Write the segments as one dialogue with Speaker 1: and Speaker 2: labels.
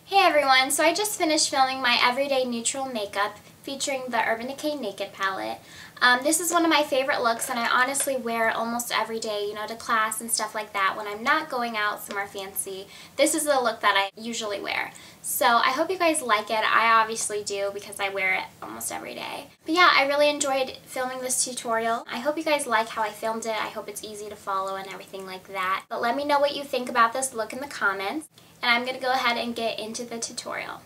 Speaker 1: Hey everyone, so I just finished filming my everyday neutral makeup featuring the Urban Decay Naked palette. This is one of my favorite looks and I honestly wear it almost every day, to class and stuff like that when I'm not going out somewhere fancy. This is the look that I usually wear. So I hope you guys like it. I obviously do because I wear it almost every day. But yeah, I really enjoyed filming this tutorial. I hope you guys like how I filmed it. I hope it's easy to follow and everything like that. But let me know what you think about this look in the comments. And I'm going to go ahead and get into the tutorial.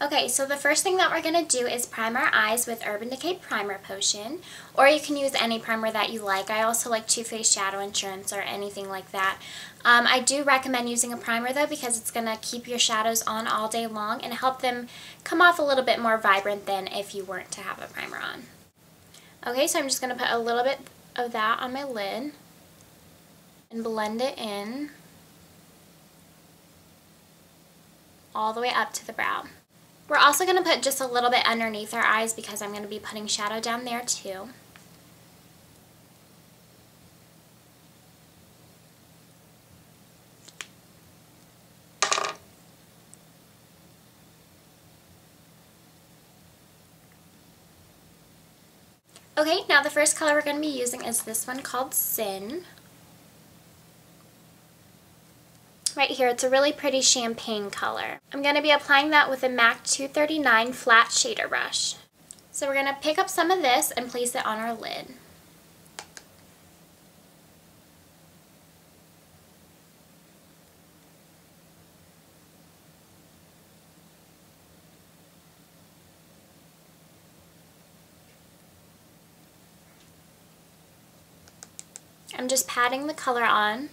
Speaker 1: Okay, so the first thing that we're going to do is prime our eyes with Urban Decay Primer Potion, or you can use any primer that you like. I also like Too Faced Shadow Insurance or anything like that. I do recommend using a primer though because it's going to keep your shadows on all day long and help them come off a little bit more vibrant than if you weren't to have a primer on. Okay, so I'm just going to put a little bit of that on my lid and blend it in all the way up to the brow. We're also going to put just a little bit underneath our eyes because I'm going to be putting shadow down there too. Okay, now the first color we're going to be using is this one called Sin. Right here, it's a really pretty champagne color. I'm going to be applying that with a MAC 239 flat shader brush. So we're going to pick up some of this and place it on our lid. I'm just patting the color on.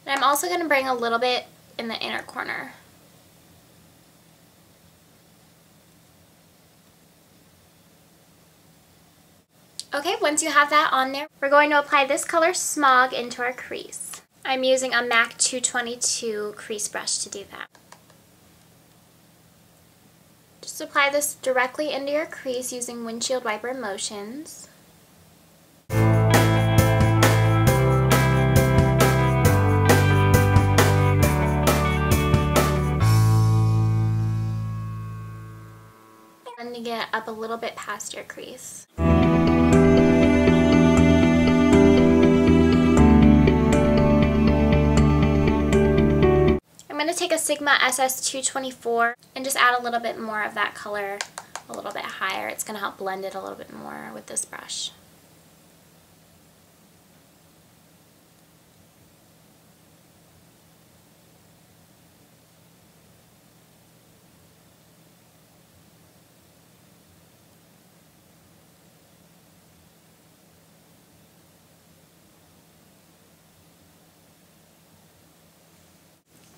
Speaker 1: And I'm also going to bring a little bit in the inner corner. Okay, once you have that on there, we're going to apply this color Smog into our crease. I'm using a MAC 222 crease brush to do that. Just apply this directly into your crease using windshield wiper motions. And to get up a little bit past your crease. I'm going to take a Sigma SS224 and just add a little bit more of that color a little bit higher. It's going to help blend it a little bit more with this brush.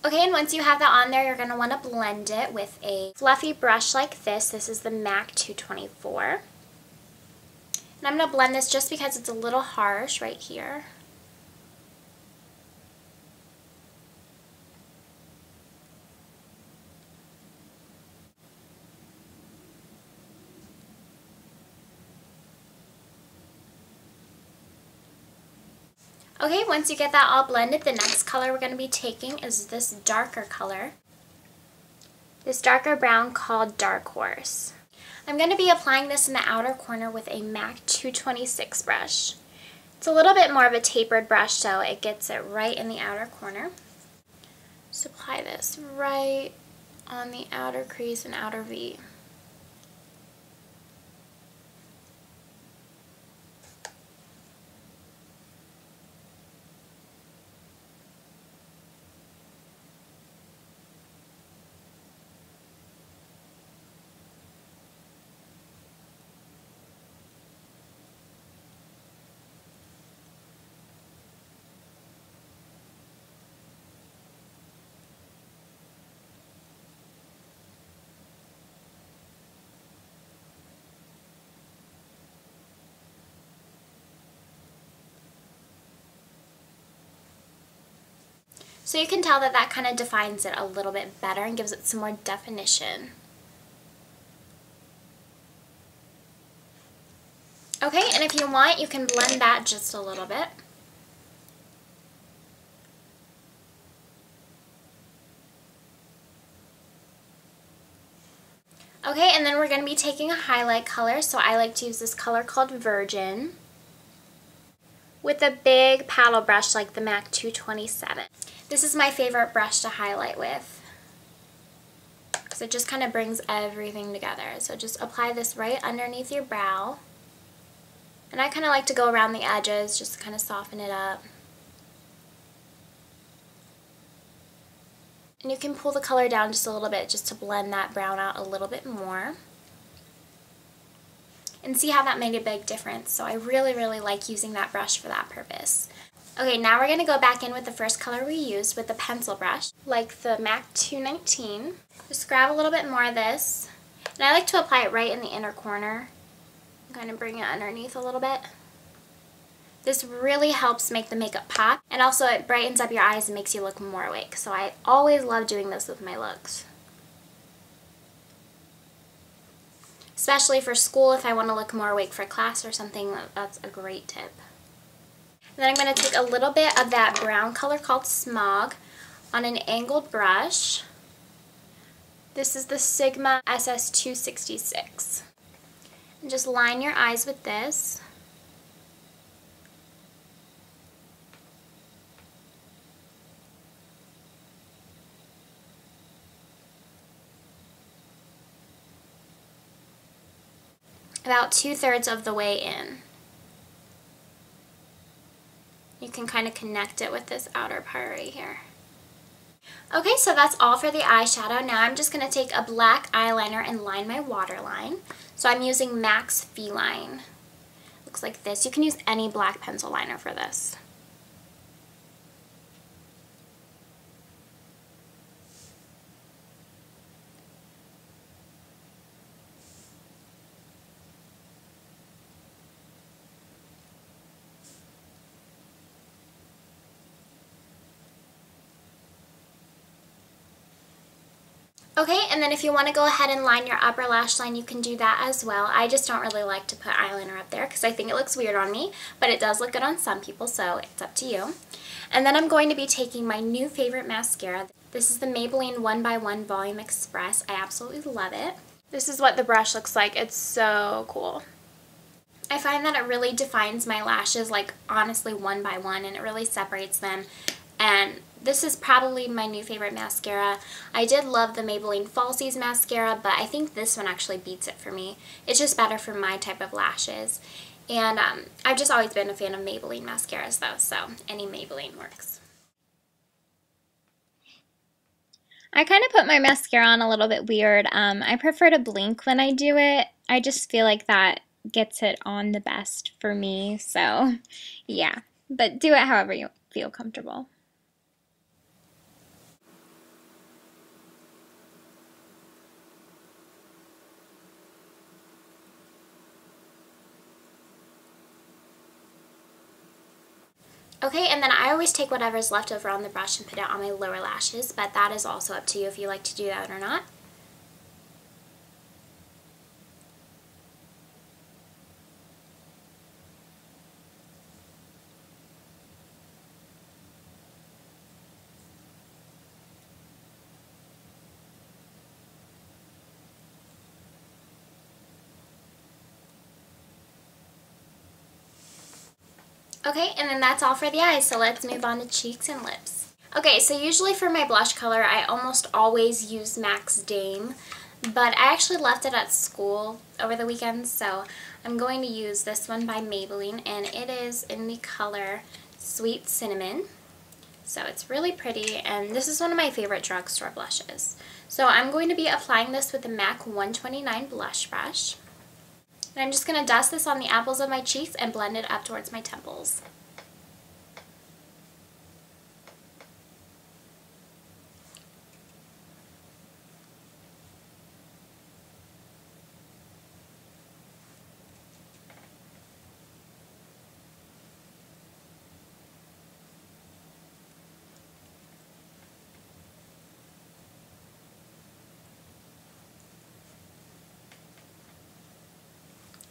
Speaker 1: Okay, and once you have that on there, you're going to want to blend it with a fluffy brush like this. This is the MAC 224. And I'm going to blend this just because it's a little harsh right here. Okay, once you get that all blended, the next color we're going to be taking is this darker color. This darker brown called Darkhorse. I'm going to be applying this in the outer corner with a MAC 226 brush. It's a little bit more of a tapered brush, so it gets it right in the outer corner. Just apply this right on the outer crease and outer V. So you can tell that that kind of defines it a little bit better and gives it some more definition. Okay, and if you want, you can blend that just a little bit. Okay, and then we're going to be taking a highlight color, so I like to use this color called Virgin with a big paddle brush like the MAC 227. This is my favorite brush to highlight with because it just kind of brings everything together. So just apply this right underneath your brow. And I kind of like to go around the edges just to kind of soften it up. And you can pull the color down just a little bit just to blend that brown out a little bit more. And see how that made a big difference. So I really, really like using that brush for that purpose. Okay, now we're going to go back in with the first color we used with the pencil brush, like the MAC 219. Just grab a little bit more of this. And I like to apply it right in the inner corner. Kind of bring it underneath a little bit. This really helps make the makeup pop, and also it brightens up your eyes and makes you look more awake. So I always love doing this with my looks. Especially for school, if I want to look more awake for class or something, that's a great tip. And then I'm going to take a little bit of that brown color called Smog on an angled brush. This is the Sigma SS266. And just line your eyes with this. About 2/3 of the way in. You can kind of connect it with this outer part right here. Okay, so that's all for the eyeshadow. Now I'm just going to take a black eyeliner and line my waterline. So I'm using MAC's Feline. Looks like this. You can use any black pencil liner for this. Okay, and then if you want to go ahead and line your upper lash line, you can do that as well. I just don't really like to put eyeliner up there because I think it looks weird on me, but it does look good on some people, so it's up to you. And then I'm going to be taking my new favorite mascara. This is the Maybelline One Volum Express. I absolutely love it. This is what the brush looks like. It's so cool. I find that it really defines my lashes, like honestly one by one, and it really separates them. And this is probably my new favorite mascara. I did love the Maybelline Falsies mascara, but I think this one actually beats it for me. It's just better for my type of lashes. And I've just always been a fan of Maybelline mascaras though, so any Maybelline works. I kind of put my mascara on a little bit weird. I prefer to blink when I do it. I just feel like that gets it on the best for me, so yeah. But do it however you feel comfortable. Okay, and then I always take whatever's left over on the brush and put it on my lower lashes, but that is also up to you if you like to do that or not. Okay, and then that's all for the eyes, so let's move on to cheeks and lips. Okay, so usually for my blush color, I almost always use MAC's Dame, but I actually left it at school over the weekend, so I'm going to use this one by Maybelline, and it is in the color Sweet Cinnamon. So it's really pretty, and this is one of my favorite drugstore blushes. So I'm going to be applying this with the MAC 129 blush brush. And I'm just going to dust this on the apples of my cheeks and blend it up towards my temples.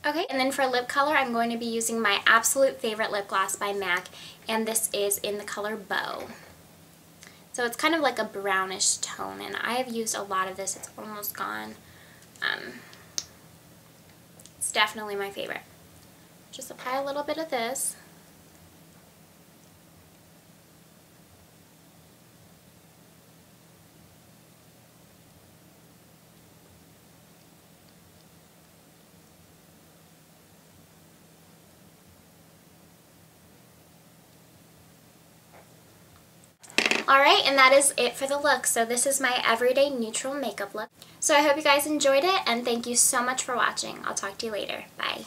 Speaker 1: Okay, and then for lip color, I'm going to be using my absolute favorite lip gloss by MAC, and this is in the color Beaux. So it's kind of like a brownish tone, and I have used a lot of this. It's almost gone. It's definitely my favorite. Just apply a little bit of this. Alright, and that is it for the look. So this is my everyday neutral makeup look. So I hope you guys enjoyed it, and thank you so much for watching. I'll talk to you later. Bye.